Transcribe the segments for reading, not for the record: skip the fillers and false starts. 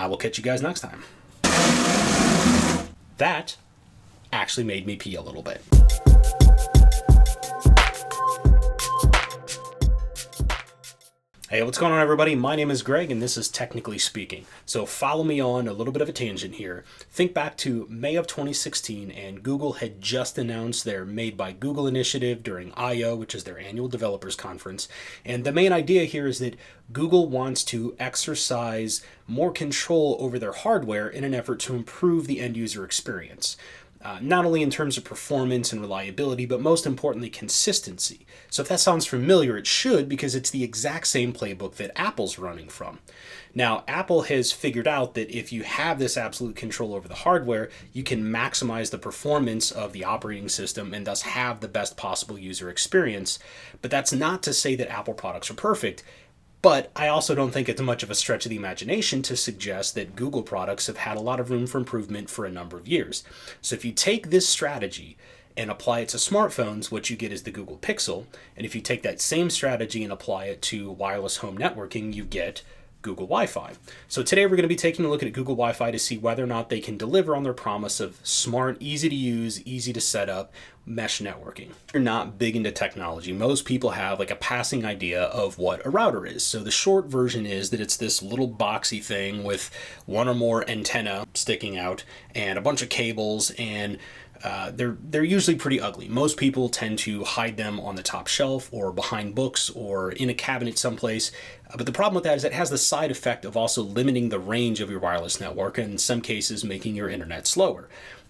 I will catch you guys next time. That actually made me pee a little bit. Hey, what's going on, everybody? My name is Greg, and this is Technically Speaking. So follow me on a little bit of a tangent here. Think back to May of 2016, and Google had just announced their Made by Google initiative during I/O, which is their annual developers conference. And the main idea here is that Google wants to exercise more control over their hardware in an effort to improve the end user experience. Not only in terms of performance and reliability, but most importantly, consistency. So if that sounds familiar, it should, because it's the exact same playbook that Apple's running from. Now, Apple has figured out that if you have this absolute control over the hardware, you can maximize the performance of the operating system and thus have the best possible user experience. But that's not to say that Apple products are perfect. But I also don't think it's much of a stretch of the imagination to suggest that Google products have had a lot of room for improvement for a number of years. So if you take this strategy and apply it to smartphones, what you get is the Google Pixel. And if you take that same strategy and apply it to wireless home networking, you get Google Wi-Fi. So today we're going to be taking a look at Google Wi-Fi to see whether or not they can deliver on their promise of smart, easy to use, easy to set up mesh networking. If you're not big into technology, most people have like a passing idea of what a router is. So the short version is that it's this little boxy thing with one or more antenna sticking out and a bunch of cables, and they're usually pretty ugly. Most people tend to hide them on the top shelf or behind books or in a cabinet someplace. But the problem with that is it has the side effect of also limiting the range of your wireless network and in some cases making your internet slower.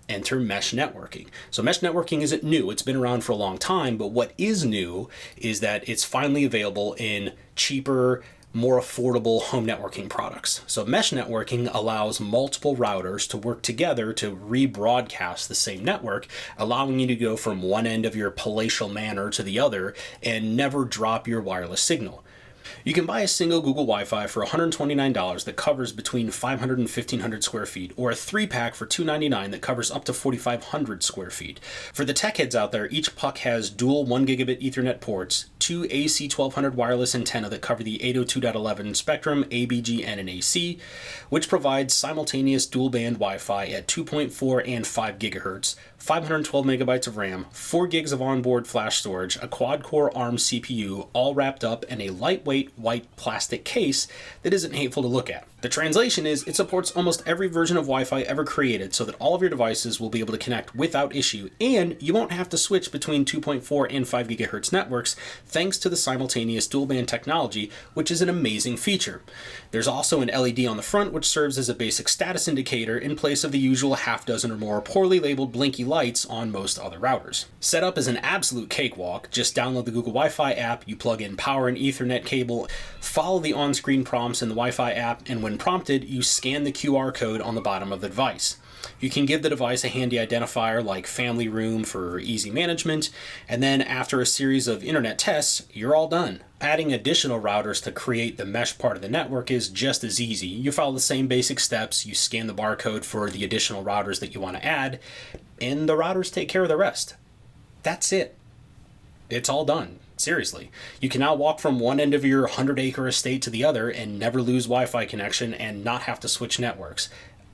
Enter mesh networking. So mesh networking isn't new. It's been around for a long time, but what is new is that it's finally available in cheaper, more affordable home networking products. So mesh networking allows multiple routers to work together to rebroadcast the same network, allowing you to go from one end of your palatial manor to the other and never drop your wireless signal. You can buy a single Google Wi-Fi for $129 that covers between 500 and 1,500 square feet, or a 3-pack for $299 that covers up to 4,500 square feet. For the tech heads out there, each puck has dual 1 gigabit Ethernet ports, 2 AC 1200 wireless antenna that cover the 802.11 spectrum, ABG, and AC, which provides simultaneous dual band Wi-Fi at 2.4 and 5 gigahertz, 512 megabytes of RAM, 4 gigs of onboard flash storage, a quad-core ARM CPU, all wrapped up in a lightweight white plastic case that isn't hateful to look at. The translation is it supports almost every version of Wi-Fi ever created so that all of your devices will be able to connect without issue, and you won't have to switch between 2.4 and 5 gigahertz networks thanks to the simultaneous dual band technology, which is an amazing feature. There's also an LED on the front which serves as a basic status indicator in place of the usual half dozen or more poorly labeled blinky lights on most other routers. Setup is an absolute cakewalk. Just download the Google Wi-Fi app, you plug in power and Ethernet cable, follow the on-screen prompts in the Wi-Fi app, and when prompted, you scan the QR code on the bottom of the device. You can give the device a handy identifier like family room for easy management, and then after a series of internet tests, you're all done. Adding additional routers to create the mesh part of the network is just as easy. You follow the same basic steps, you scan the barcode for the additional routers that you want to add, and the routers take care of the rest. That's it. It's all done. Seriously. You can now walk from one end of your 100-acre estate to the other and never lose Wi-Fi connection and not have to switch networks.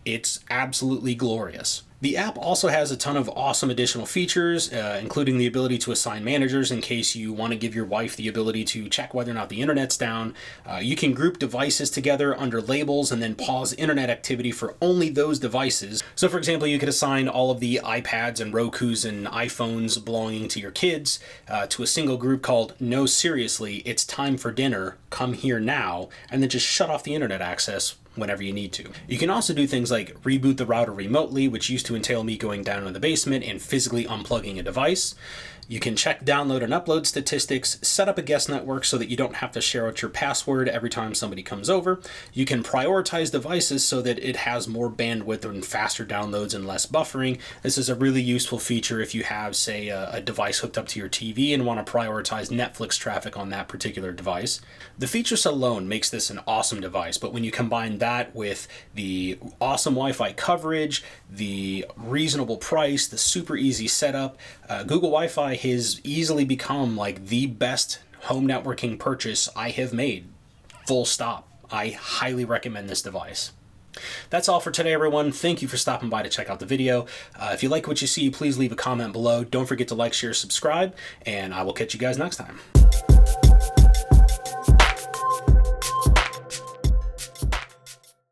It's absolutely glorious. The app also has a ton of awesome additional features, including the ability to assign managers in case you want to give your wife the ability to check whether or not the internet's down. You can group devices together under labels and then pause internet activity for only those devices. So for example, you could assign all of the iPads and Rokus and iPhones belonging to your kids to a single group called No Seriously, It's Time for Dinner, Come Here Now, and then just shut off the internet access whenever you need to. You can also do things like reboot the router remotely, which used to entail me going down in the basement and physically unplugging a device. You can check download and upload statistics, set up a guest network so that you don't have to share out your password every time somebody comes over. You can prioritize devices so that it has more bandwidth and faster downloads and less buffering. This is a really useful feature if you have, say, a device hooked up to your TV and want to prioritize Netflix traffic on that particular device. The features alone makes this an awesome device, but when you combine that with the awesome Wi-Fi coverage, the reasonable price, the super easy setup, Google Wi-Fi has easily become like the best home networking purchase I have made. Full stop. I highly recommend this device. That's all for today, everyone. Thank you for stopping by to check out the video. If you like what you see, please leave a comment below. Don't forget to like, share, subscribe, and I will catch you guys next time.